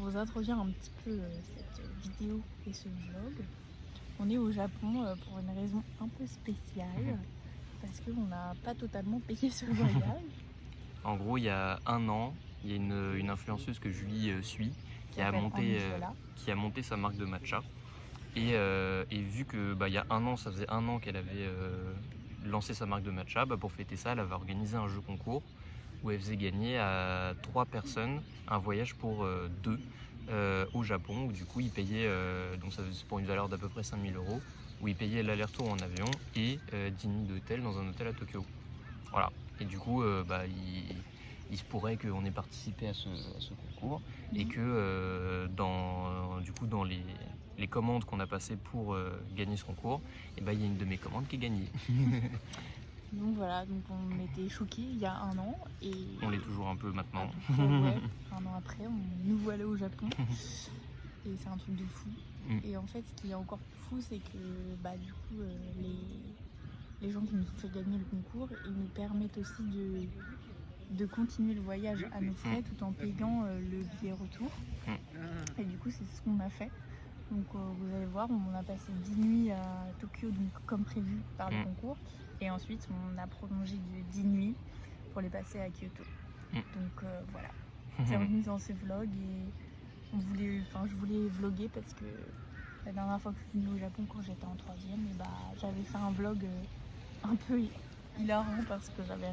pour vous introduire un petit peu cette vidéo et ce vlog, on est au Japon pour une raison un peu spéciale, parce qu'on n'a pas totalement payé ce voyage. En gros, il y a un an, il y a une influenceuse que Julie suit qui a monté sa marque de matcha. Et vu que il y a un an, ça faisait un an qu'elle avait lancé sa marque de matcha, pour fêter ça, elle avait organisé un jeu concours où elle faisait gagner à 3 personnes un voyage pour 2 au Japon, où du coup ils payaient, donc ça faisait pour une valeur d'à peu près 5 000 €, où ils payaient l'aller-retour en avion et 10 nuits d'hôtel dans un hôtel à Tokyo. Voilà. Et du coup, il se pourrait qu'on ait participé à ce concours et que dans les commandes qu'on a passées pour gagner ce concours, il y a une de mes commandes qui est gagnée. Donc voilà, donc on était choqués il y a un an et on l'est toujours un peu maintenant. Ouais, un an après, nous voilà au Japon et c'est un truc de fou. Et en fait, ce qui est encore plus fou, c'est que du coup, les gens qui nous ont fait gagner le concours, ils nous permettent aussi de continuer le voyage à nos frais tout en payant le billet retour. Et du coup, c'est ce qu'on a fait. Donc vous allez voir, on a passé 10 nuits à Tokyo, donc, comme prévu par le concours. Et ensuite, on a prolongé de 10 nuits pour les passer à Kyoto. Donc voilà, c'est revenu dans ce vlog et je voulais vlogger parce que la dernière fois que je suis venue au Japon, quand j'étais en 3e, j'avais fait un vlog un peu hilarant parce que j'avais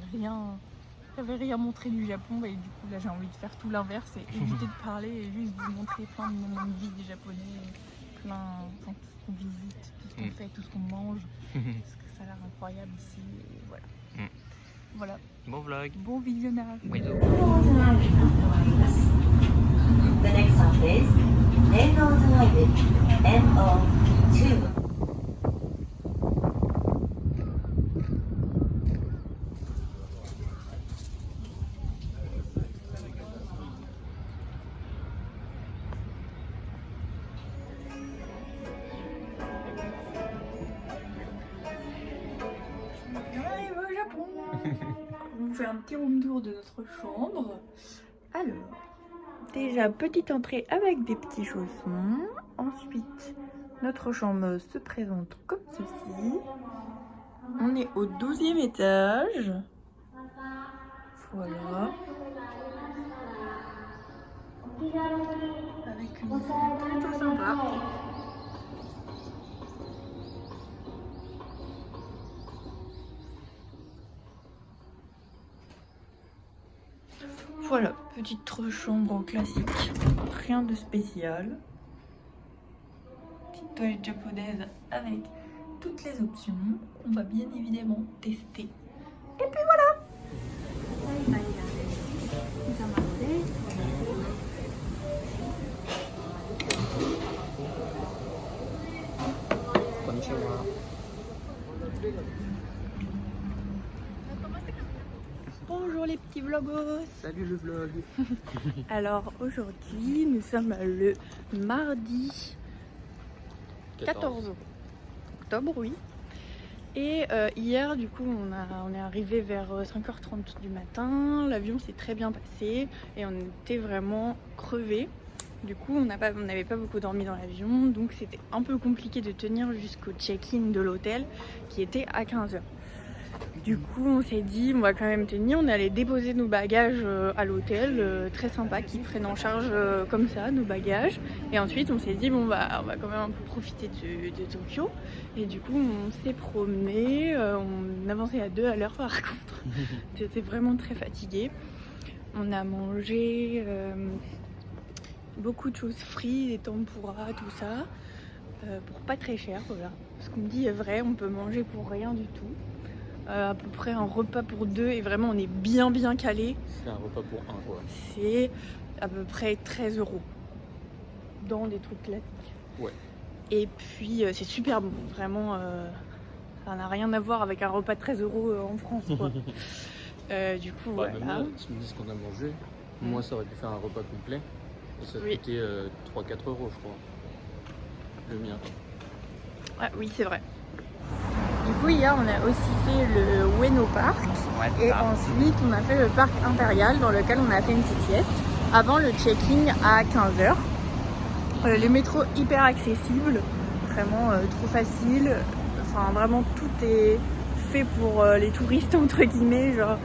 rien montré du Japon et du coup là j'ai envie de faire tout l'inverse et éviter de parler et juste vous montrer plein de moments de vie des Japonais, tout ce qu'on visite, tout ce qu'on fait, tout ce qu'on mange, parce que ça a l'air incroyable ici et voilà. Voilà. Bon vlog. Bon visionnage. Oui, The next stop is Neinos Highway, NO2. On vous fait un petit room tour de notre chambre. Alors, déjà petite entrée avec des petits chaussons. Ensuite, notre chambre se présente comme ceci. On est au 12e étage. Voilà. Avec une vue plutôt sympa. Voilà, petite chambre classique, rien de spécial. Petite toilette japonaise avec toutes les options. On va bien évidemment tester. Et puis voilà. Bonjour les petits vlogos. Salut le vlog. Alors aujourd'hui nous sommes le mardi 14 octobre, oui. Et hier du coup on est arrivé vers 5h30 du matin. L'avion s'est très bien passé et on était vraiment crevés. Du coup on n'avait pas beaucoup dormi dans l'avion, donc c'était un peu compliqué de tenir jusqu'au check-in de l'hôtel qui était à 15h. Du coup on s'est dit on va quand même tenir, on allait déposer nos bagages à l'hôtel, très sympa, qui prennent en charge comme ça nos bagages. Et ensuite on s'est dit on va quand même un peu profiter de Tokyo. Et du coup on s'est promené, on avançait à 2 à l'heure par contre. J'étais vraiment très fatiguée. On a mangé beaucoup de choses frites, des tempura, tout ça, pour pas très cher, voilà. Ce qu'on me dit est vrai, on peut manger pour rien du tout. À peu près un repas pour 2 et vraiment on est bien calé. C'est un repas pour 1 quoi. C'est à peu près 13 € dans des trucs classiques. Ouais. Et puis c'est super bon, vraiment ça n'a rien à voir avec un repas de 13 € en France quoi. Du coup voilà. Même là, si on me dit ce qu'on a mangé, moi ça aurait pu faire un repas complet et ça coûtait 3-4 € je crois. Le mien. Ah oui c'est vrai. Du coup hier on a aussi fait le Ueno Park et ensuite on a fait le parc impérial dans lequel on a fait une petite sieste. avant le check-in à 15h. Les métros hyper accessibles, vraiment trop facile. Enfin vraiment tout est fait pour les touristes entre guillemets, genre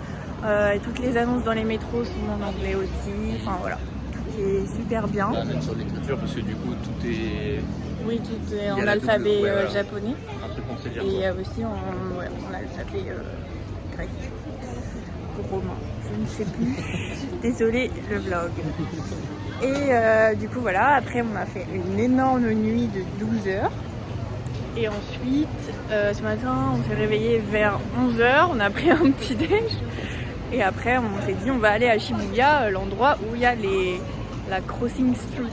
et toutes les annonces dans les métros sont en anglais aussi. Enfin voilà, tout est super bien. Même sur l'écriture parce que du coup tout est... Oui, tout est en alphabet japonais. Un truc qu'on sait lire. Et aussi en alphabet grec ou romain, je ne sais plus. Désolée, le vlog. Et du coup voilà, après on a fait une énorme nuit de 12 heures. Et ensuite, ce matin, on s'est réveillé vers 11h, on a pris un petit déj. Et après, on s'est dit, on va aller à Shibuya, l'endroit où il y a la Crossing Street.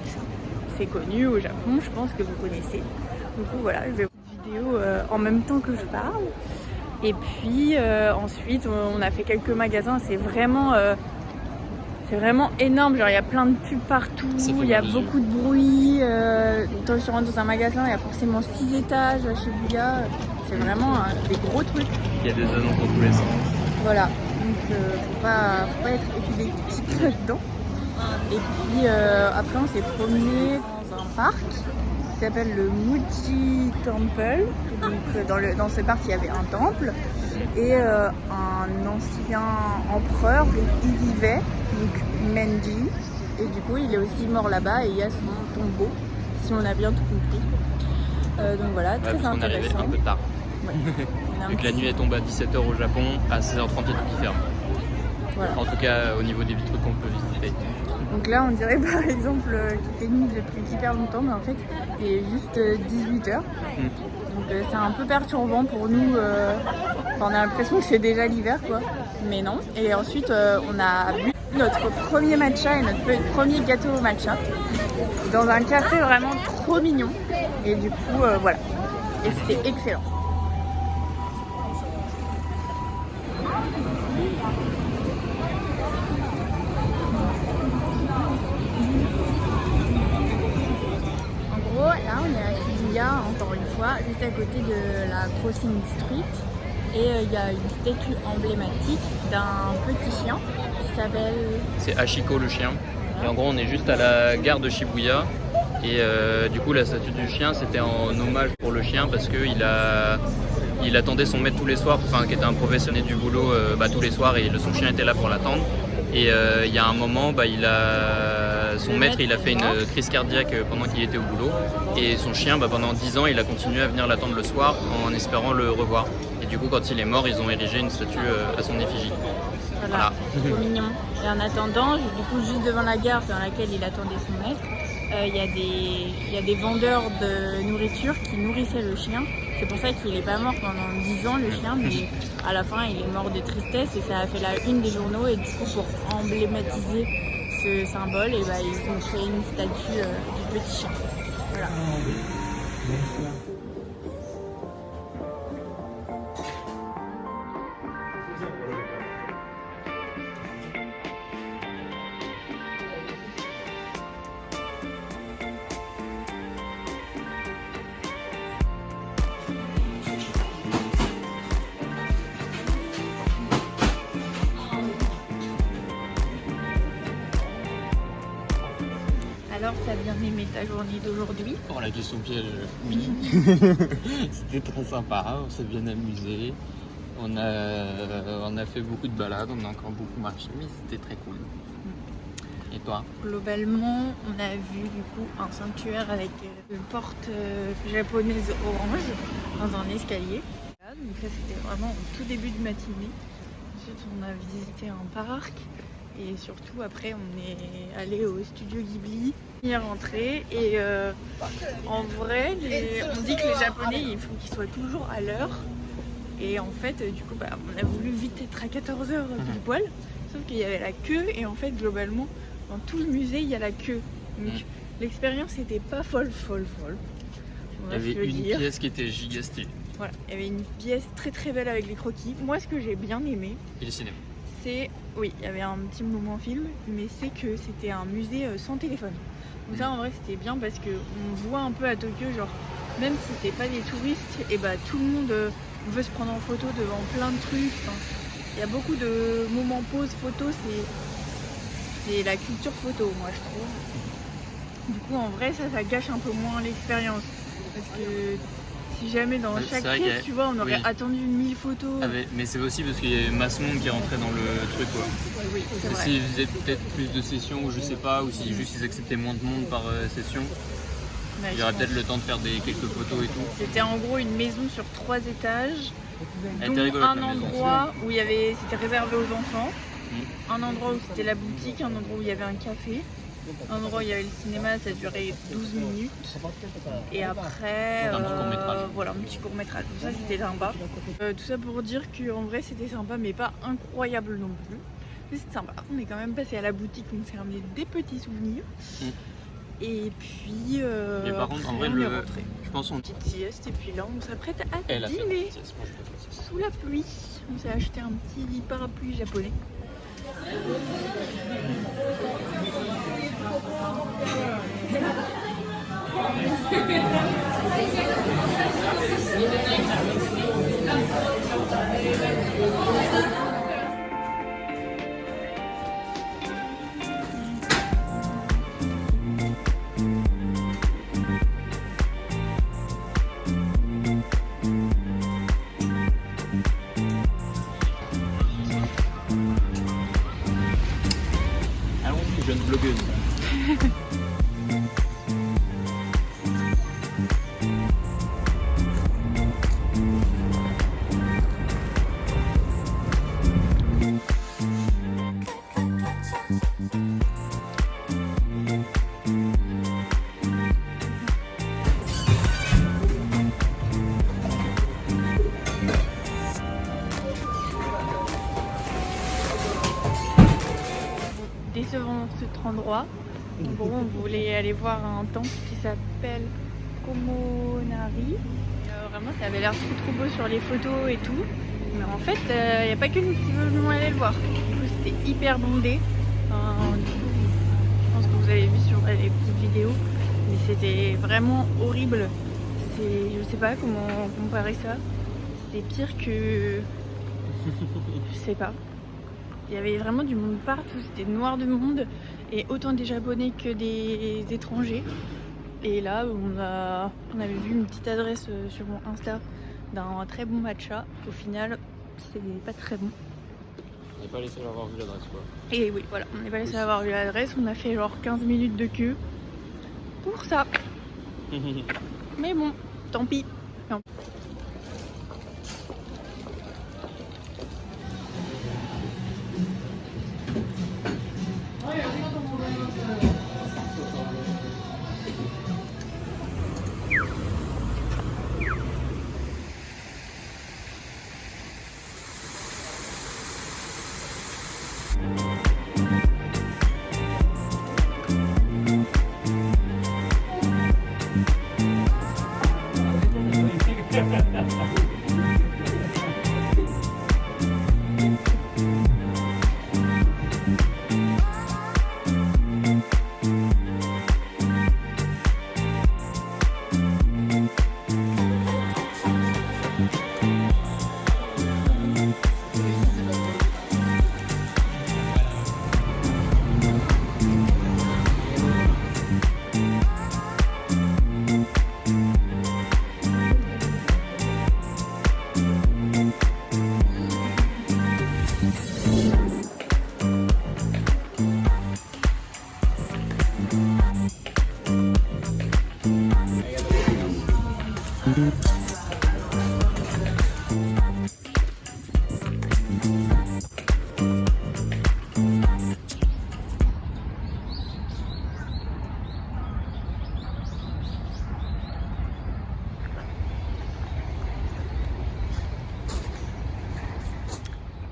C'est connu au Japon, je pense que vous connaissez. Du coup, voilà, je vais faire une vidéo en même temps que je parle. Et puis, ensuite, on a fait quelques magasins. C'est vraiment énorme, genre il y a plein de pubs partout, il y a beaucoup de bruit. Quand je rentre dans un magasin, il y a forcément 6 étages à Shibuya. C'est vraiment des gros trucs. Il y a des annonces dans tous les sens. Voilà, donc faut pas être épileptique là-dedans. Et puis après on s'est promené dans un parc qui s'appelle le Muji Temple. Donc dans ce parc il y avait un temple et un ancien empereur où il vivait, donc Meiji, et du coup il est aussi mort là-bas et il y a son tombeau, si on a bien tout compris. Donc voilà, très intéressant. On est arrivé un peu tard. Ouais. Vu que la nuit est tombée à 17h au Japon, à 16h30 il y a tout qui ferme. Voilà. En tout cas au niveau des trucs qu'on peut visiter. Donc là on dirait par exemple qu'il fait nuit depuis hyper longtemps, mais en fait il est juste 18h. Donc c'est un peu perturbant pour nous, on a l'impression que c'est déjà l'hiver quoi, mais non. Et ensuite on a bu notre premier matcha et notre premier gâteau au matcha dans un café vraiment trop mignon. Et du coup voilà, et c'était excellent. Là, on est à Shibuya, encore une fois, juste à côté de la Crossing Street. Et il y a une statue emblématique d'un petit chien qui s'appelle... C'est Hachiko le chien. Et en gros, on est juste à la gare de Shibuya. Et du coup, la statue du chien, c'était en hommage pour le chien parce qu'il attendait son maître tous les soirs, enfin, qui était un professionnel du boulot tous les soirs, et son chien était là pour l'attendre. Et il y a un moment, son maître il a fait une crise cardiaque pendant qu'il était au boulot. Et son chien, pendant 10 ans, il a continué à venir l'attendre le soir en espérant le revoir. Et du coup, quand il est mort, ils ont érigé une statue à son effigie. Voilà. Trop mignon. Et en attendant, du coup, juste devant la gare dans laquelle il attendait son maître, il y a des vendeurs de nourriture qui nourrissaient le chien. C'est pour ça qu'il n'est pas mort pendant 10 ans le chien, mais à la fin il est mort de tristesse et ça a fait la une des journaux. Et du coup, pour emblématiser ce symbole, ils ont créé une statue du petit chien. Voilà. Alors, t'as bien aimé ta journée d'aujourd'hui? Oh, la question piège, oui. C'était très sympa, on s'est bien amusé. On a fait beaucoup de balades, on a encore beaucoup marché, mais c'était très cool. Et toi? Globalement, on a vu du coup un sanctuaire avec une porte japonaise orange dans un escalier. Donc là, c'était vraiment au tout début de matinée. Ensuite, on a visité un parc. Et surtout après on est allé au studio Ghibli, on est rentré et en vrai on dit que les Japonais il faut qu'ils soient toujours à l'heure et en fait du coup on a voulu vite être à 14h pile poil, sauf qu'il y avait la queue et en fait globalement dans tout le musée il y a la queue, donc l'expérience n'était pas folle. Il y avait une pièce qui était giga stylée. Voilà, il y avait une pièce très très belle avec les croquis. Moi ce que j'ai bien aimé, et le cinéma. Oui, il y avait un petit moment film, mais c'est que c'était un musée sans téléphone. Donc ça en vrai c'était bien parce qu'on voit un peu à Tokyo, genre même si c'est pas des touristes, et tout le monde veut se prendre en photo devant plein de trucs. Enfin, il y a beaucoup de moments pause photo, c'est la culture photo, moi je trouve. Du coup, en vrai, ça gâche un peu moins l'expérience. Parce que si jamais dans chaque pièce, tu vois, on aurait attendu 1000 photos. Mais c'est aussi parce qu'il y avait masse monde qui rentrait dans le truc, quoi. Oui, c'est vrai. S'ils faisaient peut-être plus de sessions, ou je sais pas, ou si juste ils acceptaient moins de monde par session, il y aurait peut-être le temps de faire quelques photos et tout. C'était en gros une maison sur 3 étages, dont un endroit où c'était réservé aux enfants, un endroit où c'était la boutique, un endroit où il y avait un café, un endroit où il y avait le cinéma, ça durait 12 minutes, et après voilà, un petit court-métrage. Donc ça c'était sympa. Tout ça pour dire qu'en vrai c'était sympa, mais pas incroyable non plus. Mais c'était sympa. On est quand même passé à la boutique, on s'est ramené des petits souvenirs. Et puis et par contre, en vrai, on est rentré. Je pense une petite sieste, et puis là on s'apprête à dîner sous la pluie. On s'est acheté un petit parapluie japonais. Allons-y, jeune blogueuse. Décevant cet endroit. Bon, on voulait aller voir un temple qui s'appelle Komonari. Vraiment, ça avait l'air trop beau sur les photos et tout. Mais en fait, il n'y a pas que nous qui voulons aller le voir. Du coup, c'était hyper bondé. Du coup, je pense que vous avez vu sur les petites vidéos. Mais c'était vraiment horrible. Je sais pas comment comparer ça. C'était pire que... je sais pas. Il y avait vraiment du monde partout, c'était noir de monde, et autant des Japonais que des étrangers. Et là, on avait vu une petite adresse sur mon Insta d'un très bon matcha. Au final, c'est pas très bon. On n'est pas les seuls à avoir vu l'adresse, quoi. Et oui, voilà, on n'est pas les seuls à avoir vu l'adresse. On a fait genre 15 minutes de queue pour ça. Mais bon, tant pis. Non.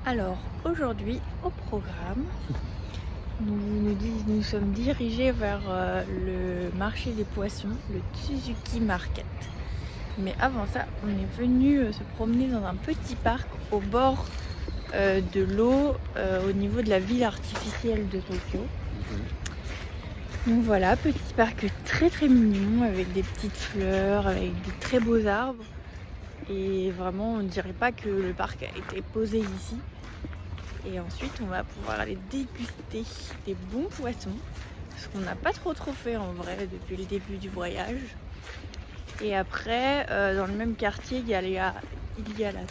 Alors aujourd'hui au programme, nous sommes dirigés vers le marché des poissons, le Tsuzuki Market. Mais avant ça, on est venu se promener dans un petit parc au bord de l'eau, au niveau de la ville artificielle de Tokyo. Donc voilà, petit parc très mignon avec des petites fleurs, avec des très beaux arbres. Et vraiment, on ne dirait pas que le parc a été posé ici. Et ensuite, on va pouvoir aller déguster des bons poissons. Ce qu'on n'a pas trop fait en vrai depuis le début du voyage. Et après, dans le même quartier, il y a la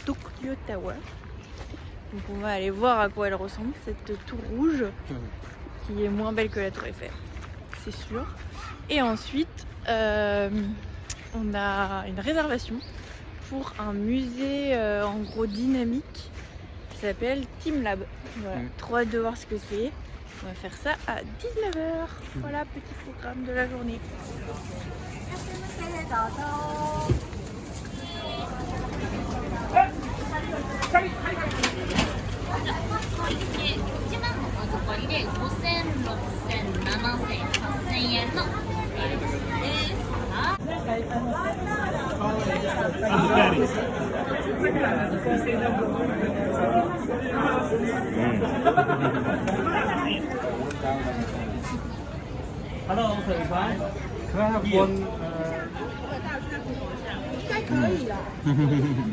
Tokyo Tower. Donc on va aller voir à quoi elle ressemble, cette tour rouge, qui est moins belle que la tour Eiffel, c'est sûr. Et ensuite, on a une réservation pour un musée en gros dynamique qui s'appelle Teamlab. Voilà, trop hâte de voir ce que c'est. On va faire ça à 19h. Voilà, petit programme de la journée.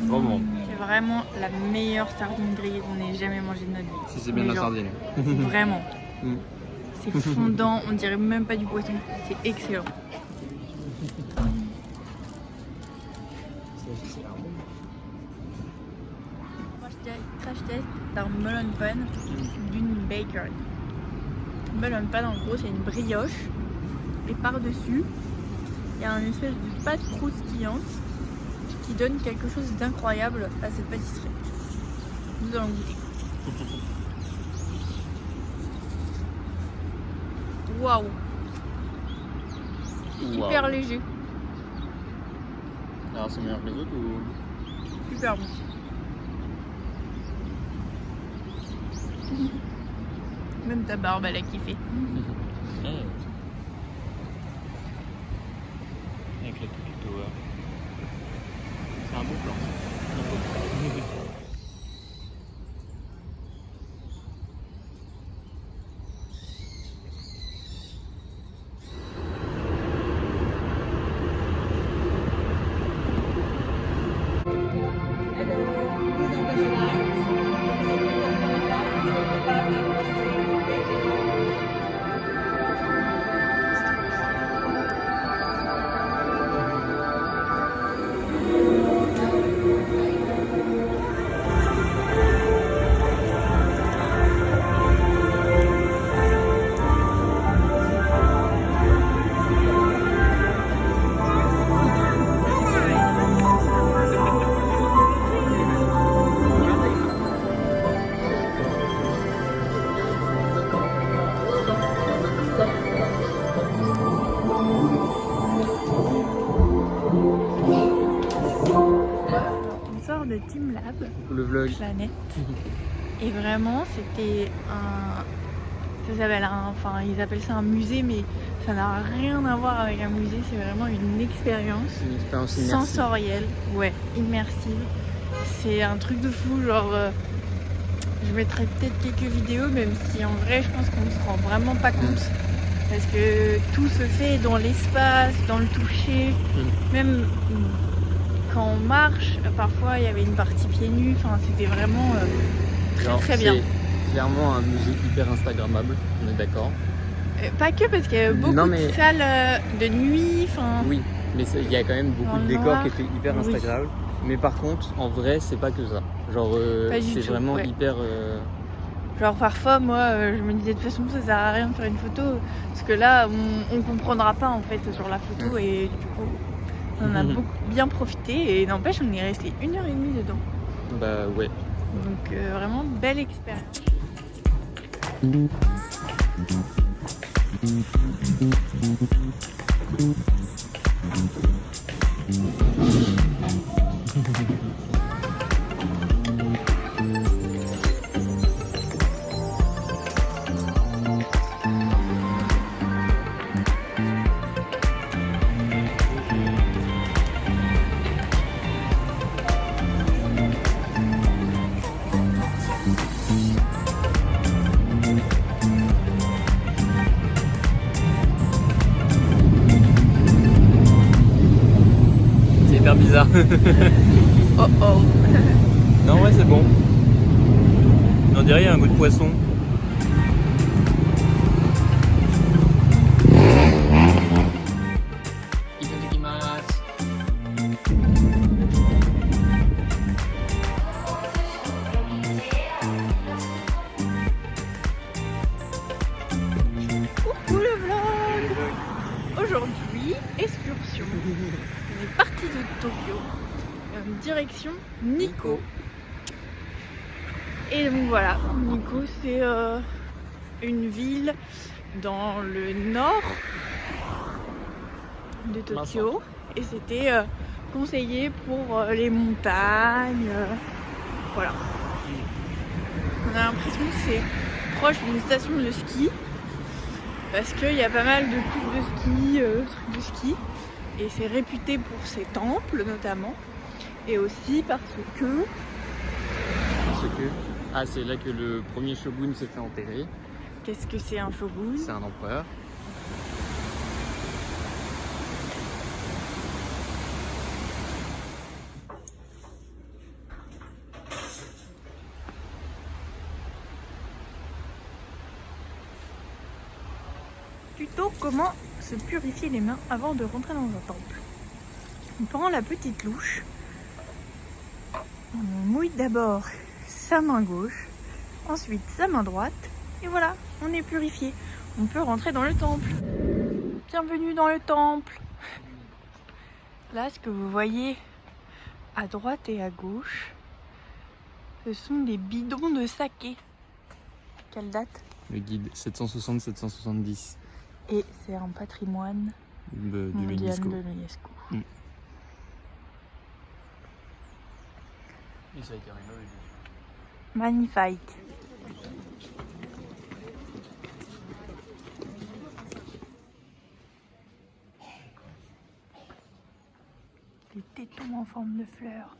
Trop bon. C'est vraiment la meilleure sardine grillée qu'on ait jamais mangée de notre vie. Si c'est bien la sardine. Vraiment. C'est fondant, on dirait même pas du poisson. C'est excellent. Crash test d'un melon pan d'une bakery. Melon pan, en gros, c'est une brioche. Et par-dessus, il y a une espèce de pâte croustillante qui donne quelque chose d'incroyable à cette pâtisserie. Nous allons goûter. Waouh! Super léger. Alors c'est meilleur que les autres ou? Super bon. Même ta barbe elle a kiffé. Avec la Tokyo Tower. C'est un bon plan. De Teamlab, le vlog Planète. Et vraiment c'était ça s'appelle enfin ils appellent ça un musée, mais ça n'a rien à voir avec un musée, c'est vraiment une expérience sensorielle, ouais, immersive. C'est un truc de fou, genre je mettrai peut-être quelques vidéos, même si en vrai je pense qu'on ne se rend vraiment pas compte, parce que tout se fait dans l'espace, dans le toucher, même quand on marche, parfois il y avait une partie pieds nus, enfin c'était vraiment très bien. C'est clairement un musée hyper instagrammable, on est d'accord. Pas que, parce qu'il y a beaucoup de salles de nuit, enfin. Oui, mais il y a quand même beaucoup de décors qui étaient hyper instagrammables. Mais par contre, en vrai, c'est pas que ça. Genre, c'est vraiment hyper. Genre parfois, moi, je me disais de toute façon, ça sert à rien de faire une photo, parce que là, on comprendra pas en fait sur la photo, et du coup. On a beaucoup bien profité, et n'empêche, on est resté 1h30 dedans. Bah ouais. Donc vraiment belle expérience. Bizarre. Oh oh. Non, ouais, c'est bon. On dirait qu'il y a un goût de poisson. Coucou le vlog. Aujourd'hui, excursion. On est parti de Tokyo, direction Nikko. Et donc voilà, Nikko c'est une ville dans le nord de Tokyo. Et c'était conseillé pour les montagnes. Voilà. On a l'impression que c'est proche d'une station de ski. Parce qu'il y a pas mal de cours de ski, trucs de ski. Et c'est réputé pour ses temples notamment. Et aussi parce que... Ah, c'est là que le premier shogun s'est fait enterrer. Qu'est-ce que c'est un shogun? C'est un empereur. Plutôt comment se purifier les mains avant de rentrer dans un temple. On prend la petite louche. On mouille d'abord sa main gauche, ensuite sa main droite, et voilà, on est purifié. On peut rentrer dans le temple. Bienvenue dans le temple. Là, ce que vous voyez à droite et à gauche, ce sont des bidons de saké. Quelle date? Le guide 760-770. Et c'est un patrimoine de mondial l'UNESCO. de l'UNESCO. Et ça a été rénové. Magnifique. Les tétons en forme de fleurs.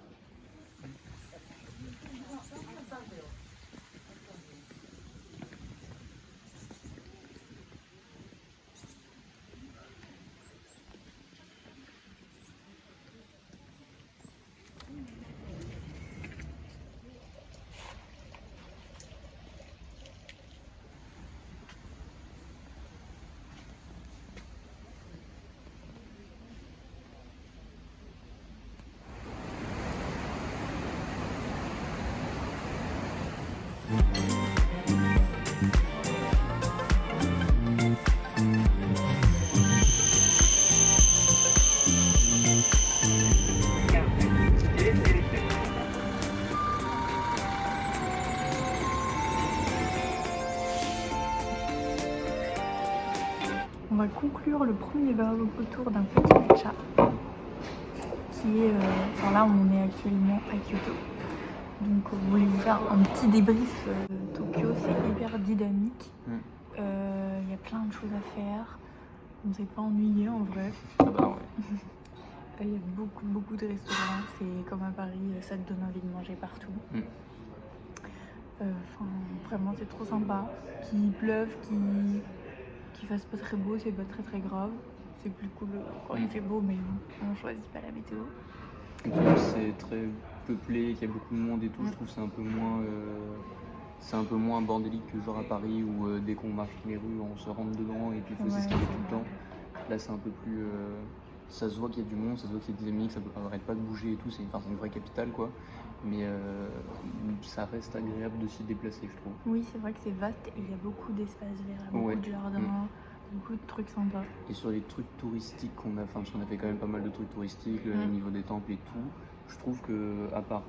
On va conclure le premier vlog autour d'un petit matcha qui est, enfin là on est actuellement à Kyoto, donc on voulait vous faire un petit débrief. Tokyo c'est hyper dynamique, il y a plein de choses à faire, on ne s'est pas ennuyé en vrai. Ah bah ouais. Il y a beaucoup de restaurants, c'est comme à Paris, ça te donne envie de manger partout. Enfin vraiment c'est trop sympa, qu'il pleuve, qu'il fasse pas très beau, c'est pas très grave. C'est plus cool quand il fait beau, mais on choisit pas la météo. Et puis c'est très peuplé, qu'il y a beaucoup de monde et tout, je trouve que c'est un peu moins bordélique que genre à Paris où dès qu'on marche dans les rues on se rentre dedans et puis il faut s'esquiver tout le temps. Là c'est un peu plus... ça se voit qu'il y a du monde, ça se voit qu'il y a des amis, que ça arrête pas de bouger et tout, c'est une vraie capitale quoi. Mais ça reste agréable de s'y déplacer je trouve. Oui c'est vrai que c'est vaste et il y a beaucoup d'espaces verts, beaucoup de jardins, beaucoup de trucs sympas. Et sur les trucs touristiques qu'on a, enfin parce qu'on a fait quand même pas mal de trucs touristiques, le niveau des temples et tout, je trouve que à part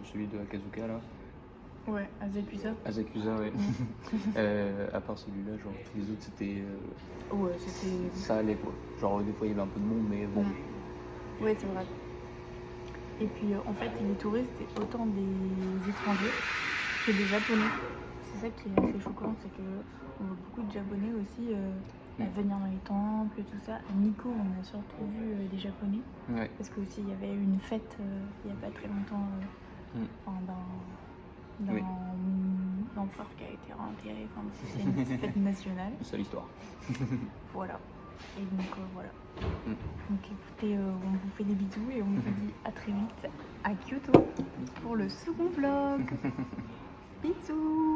celui de Akazuka là. Ouais, Asakusa. Asakusa ouais. À part celui-là, genre tous les autres c'était... ouais c'était... ça allait quoi. Genre des fois il y avait un peu de monde mais bon. Ouais c'est vrai. Et puis en fait les touristes c'est autant des étrangers que des japonais. C'est ça qui est assez choquant, c'est que on voit beaucoup de japonais aussi venir dans les temples et tout ça. À Nikko on a surtout vu des japonais. Ouais. Parce que aussi il y avait une fête il n'y a pas très longtemps d'un empereur qui a été enterré, enfin c'est une fête nationale. C'est l'histoire. Voilà. Et donc voilà. Donc écoutez, on vous fait des bisous et on vous dit à très vite à Kyoto pour le second vlog. Bisous.